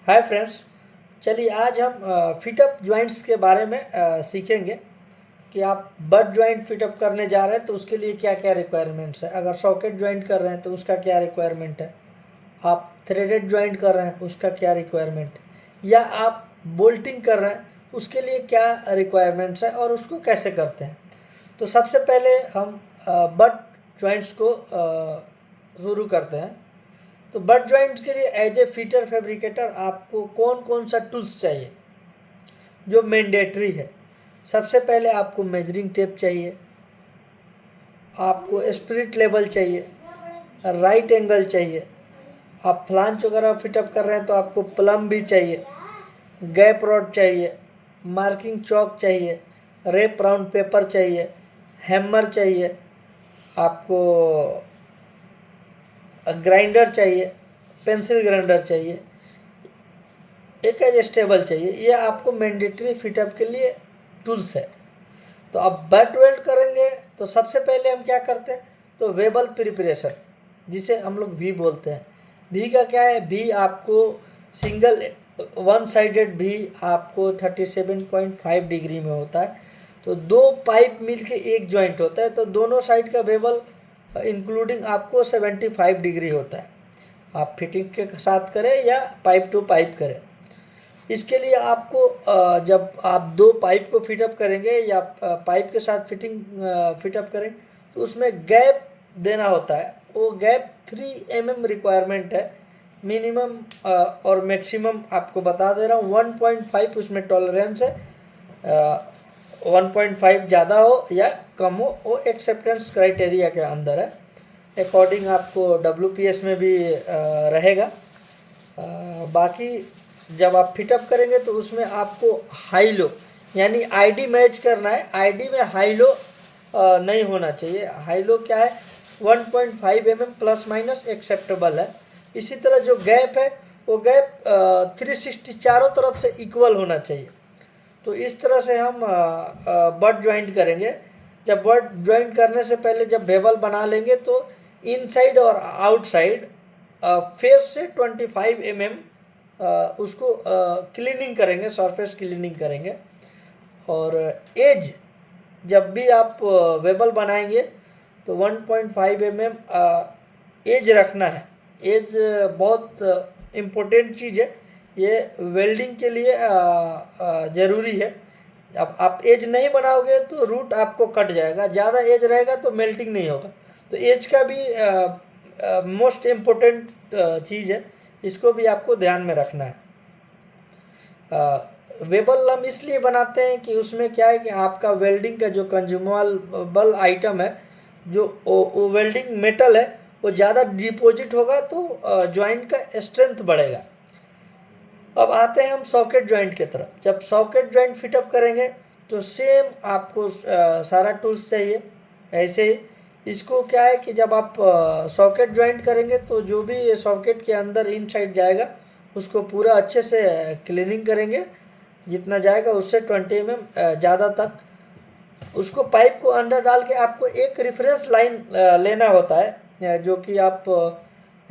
Hi friends. चलिए आज हम फिटअप जॉइंट्स के बारे में सीखेंगे कि आप बट जॉइंट फिटअप करने जा रहे हैं तो उसके लिए क्या क्या रिक्वायरमेंट्स है। अगर सॉकेट जॉइंट कर रहे हैं तो उसका क्या रिक्वायरमेंट है, आप थ्रेडेड जॉइंट कर रहे हैं उसका क्या रिक्वायरमेंट है, या आप बोल्टिंग कर रहे हैं उसके लिए क्या रिक्वायरमेंट्स है और उसको कैसे करते हैं। तो सबसे पहले हम बट जॉइंट्स को शुरू करते हैं। तो बट जॉइंट्स के लिए एज ए फिटर फैब्रिकेटर आपको कौन कौन सा टूल्स चाहिए जो मैंडेटरी है। सबसे पहले आपको मेजरिंग टेप चाहिए, आपको स्पिरिट लेवल चाहिए, राइट एंगल चाहिए। आप फ्लांच वगैरह फिटअप कर रहे हैं तो आपको प्लम भी चाहिए, गैप रॉड चाहिए, मार्किंग चौक चाहिए, रेप राउंड पेपर चाहिए, हैमर चाहिए, आपको ग्राइंडर चाहिए, पेंसिल ग्राइंडर चाहिए, एक एडजस्टेबल चाहिए। ये आपको मैंडेटरी फिटअप के लिए टूल्स है। तो अब बट वेल्ड करेंगे तो सबसे पहले हम क्या करते हैं, तो वेबल प्रिपरेशन जिसे हम लोग वी बोलते हैं। वी का क्या है, वी आपको सिंगल वन साइडेड वी आपको 37.5 डिग्री में होता है। तो दो पाइप मिलके एक जॉइंट होता है तो दोनों साइड का वेबल इंक्लूडिंग आपको 75 डिग्री होता है। आप फिटिंग के साथ करें या पाइप टू पाइप करें। इसके लिए आपको जब आप दो पाइप को फिटअप करेंगे या पाइप के साथ फिटअप करें तो उसमें गैप देना होता है। वो गैप 3 mm रिक्वायरमेंट है मिनिमम, और मैक्सिमम आपको बता दे रहा हूँ 1.5 उसमें टॉलरेंस है। 1.5 ज़्यादा हो या कम हो वो एक्सेप्टेंस क्राइटेरिया के अंदर है। अकॉर्डिंग आपको WPS में भी रहेगा। बाकी जब आप फिटअप करेंगे तो उसमें आपको हाई लो यानी आईडी मैच करना है। आईडी में हाई लो नहीं होना चाहिए। हाई लो क्या है, 1.5 mm प्लस माइनस एक्सेप्टेबल है। इसी तरह जो गैप है वो गैप 360 चारों तरफ से इक्वल होना चाहिए। तो इस तरह से हम बट ज्वाइंट करेंगे। जब बट ज्वाइंट करने से पहले जब बेवल बना लेंगे तो इनसाइड और आउटसाइड फेस से 25 mm उसको क्लीनिंग करेंगे, सरफेस क्लीनिंग करेंगे। और एज जब भी आप वेबल बनाएंगे तो 1.5 mm एज रखना है। एज बहुत इम्पोर्टेंट चीज़ है, ये वेल्डिंग के लिए ज़रूरी है। अब आप एज नहीं बनाओगे तो रूट आपको कट जाएगा, ज़्यादा एज रहेगा तो मेल्टिंग नहीं होगा। तो एज का भी मोस्ट इम्पोर्टेंट चीज़ है, इसको भी आपको ध्यान में रखना है। वेबल हम इसलिए बनाते हैं कि उसमें क्या है कि आपका वेल्डिंग का जो कंज्यूमेबल आइटम है, जो वो वेल्डिंग मेटल है, वो ज़्यादा डिपॉजिट होगा तो जॉइंट का स्ट्रेंथ बढ़ेगा। अब आते हैं हम सॉकेट जॉइंट की तरफ। जब सॉकेट जॉइंट फिटअप करेंगे तो सेम आपको सारा टूल्स चाहिए। ऐसे ही इसको क्या है कि जब आप सॉकेट जॉइंट करेंगे तो जो भी सॉकेट के अंदर इन साइड जाएगा उसको पूरा अच्छे से क्लीनिंग करेंगे। जितना जाएगा उससे 20 mm ज़्यादा तक उसको पाइप को अंदर डाल के आपको एक रेफरेंस लाइन लेना होता है, जो कि आप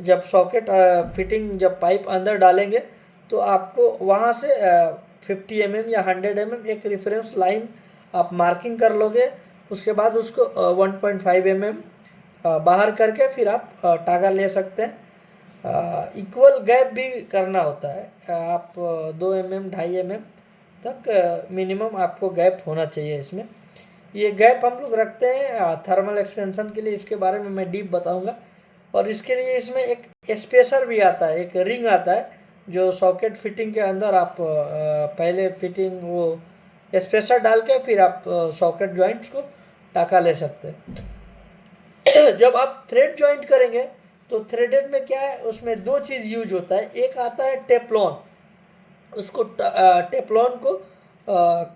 जब सॉकेट फिटिंग जब पाइप अंदर डालेंगे तो आपको वहाँ से 50 mm या 100 mm एक रेफरेंस लाइन आप मार्किंग कर लोगे। उसके बाद उसको 1.5 mm बाहर करके फिर आप टागा ले सकते हैं। इक्वल गैप भी करना होता है। आप 2 mm 2.5 mm तक मिनिमम आपको गैप होना चाहिए इसमें। ये गैप हम लोग रखते हैं थर्मल एक्सपेंशन के लिए, इसके बारे में मैं डीप बताऊंगा। और इसके लिए इसमें एक स्पेसर भी आता है, एक रिंग आता है जो सॉकेट फिटिंग के अंदर आप पहले फिटिंग वो स्पेसर डाल के फिर आप सॉकेट जॉइंट्स को टाका ले सकते हैं। जब आप थ्रेड जॉइंट करेंगे तो थ्रेडेड में क्या है, उसमें दो चीज़ यूज होता है। एक आता है टेफ्लॉन, उसको टेफ्लॉन को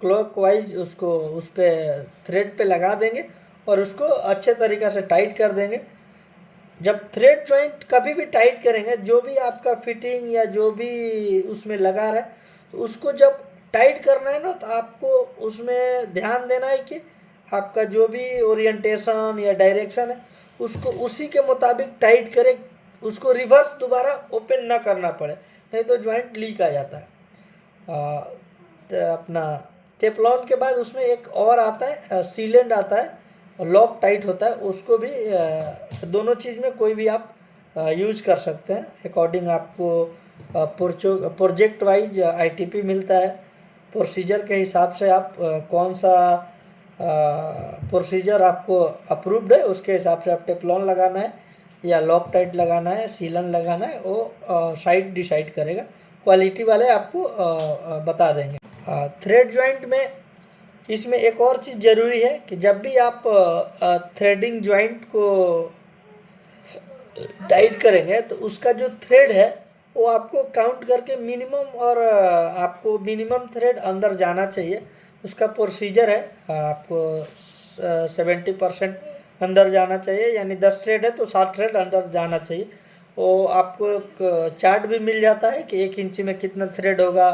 क्लॉकवाइज उसको उस पर थ्रेड पे लगा देंगे और उसको अच्छे तरीक़े से टाइट कर देंगे। जब थ्रेड जॉइंट कभी भी टाइट करेंगे, जो भी आपका फिटिंग या जो भी उसमें लगा रहा है तो उसको जब टाइट करना है ना तो आपको उसमें ध्यान देना है कि आपका जो भी ओरिएंटेशन या डायरेक्शन है उसको उसी के मुताबिक टाइट करें, उसको रिवर्स दोबारा ओपन ना करना पड़े। नहीं तो जॉइंट लीक आ जाता है। तो अपना टेफ्लॉन के बाद उसमें एक और आता है सीलेंट आता है, लॉक टाइट होता है, उसको भी दोनों चीज़ में कोई भी आप यूज कर सकते हैं अकॉर्डिंग आपको प्रोजेक्ट वाइज आईटीपी मिलता है। प्रोसीजर के हिसाब से आप कौन सा प्रोसीजर आपको अप्रूव्ड है उसके हिसाब से आप टेफ्लॉन लगाना है या लॉक टाइट लगाना है, सीलन लगाना है, वो साइट डिसाइड करेगा। क्वालिटी वाले आपको बता देंगे। थ्रेड जॉइंट में इसमें एक और चीज़ ज़रूरी है कि जब भी आप थ्रेडिंग जॉइंट को टाइट करेंगे तो उसका जो थ्रेड है वो आपको काउंट करके मिनिमम और आपको मिनिमम थ्रेड अंदर जाना चाहिए। उसका प्रोसीजर है, आपको 70% अंदर जाना चाहिए, यानी 10 थ्रेड है तो 7 थ्रेड अंदर जाना चाहिए। वो आपको एक चार्ट भी मिल जाता है कि 1 इंच में कितना थ्रेड होगा,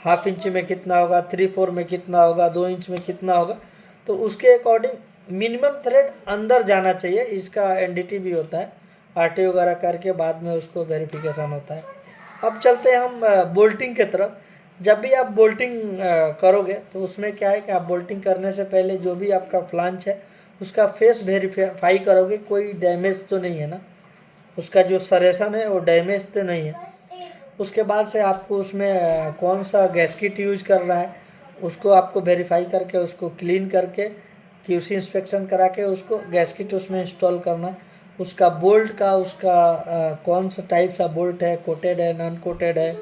हाफ इंच में कितना होगा, 3/4 में कितना होगा, 2 इंच में कितना होगा। तो उसके अकॉर्डिंग मिनिमम थ्रेड अंदर जाना चाहिए। इसका एनडीटी भी होता है, आरटी वगैरह करके बाद में उसको वेरिफिकेशन होता है। अब चलते हैं हम बोल्टिंग की तरफ। जब भी आप बोल्टिंग करोगे तो उसमें क्या है कि आप बोल्टिंग करने से पहले जो भी आपका फ्लांच है उसका फेस वेरीफाई करोगे, कोई डैमेज तो नहीं है ना, उसका जो सरेसन है वो डैमेज तो नहीं है। उसके बाद से आपको उसमें कौन सा गैस्किट यूज कर रहा है उसको आपको वेरीफाई करके उसको क्लीन करके क्यूसी इंस्पेक्शन करा के उसको गैस्किट उसमें इंस्टॉल करना है। उसका बोल्ट का उसका कौन सा टाइप सा बोल्ट है, कोटेड है, नॉन कोटेड है,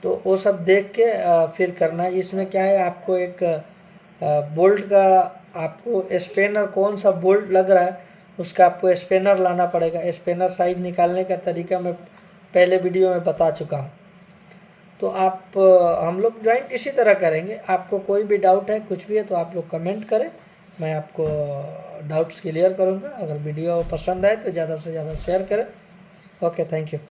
तो वो सब देख के फिर करना है। इसमें क्या है आपको एक बोल्ट का आपको स्पेनर कौन सा बोल्ट लग रहा है उसका आपको स्पेनर लाना पड़ेगा। स्पेनर साइज निकालने का तरीका मैं पहले वीडियो में बता चुका हूँ। तो आप हम लोग ज्वाइंट इसी तरह करेंगे। आपको कोई भी डाउट है कुछ भी है तो आप लोग कमेंट करें, मैं आपको डाउट्स क्लियर करूँगा। अगर वीडियो पसंद आए तो ज़्यादा से ज़्यादा शेयर करें। Okay, thank you.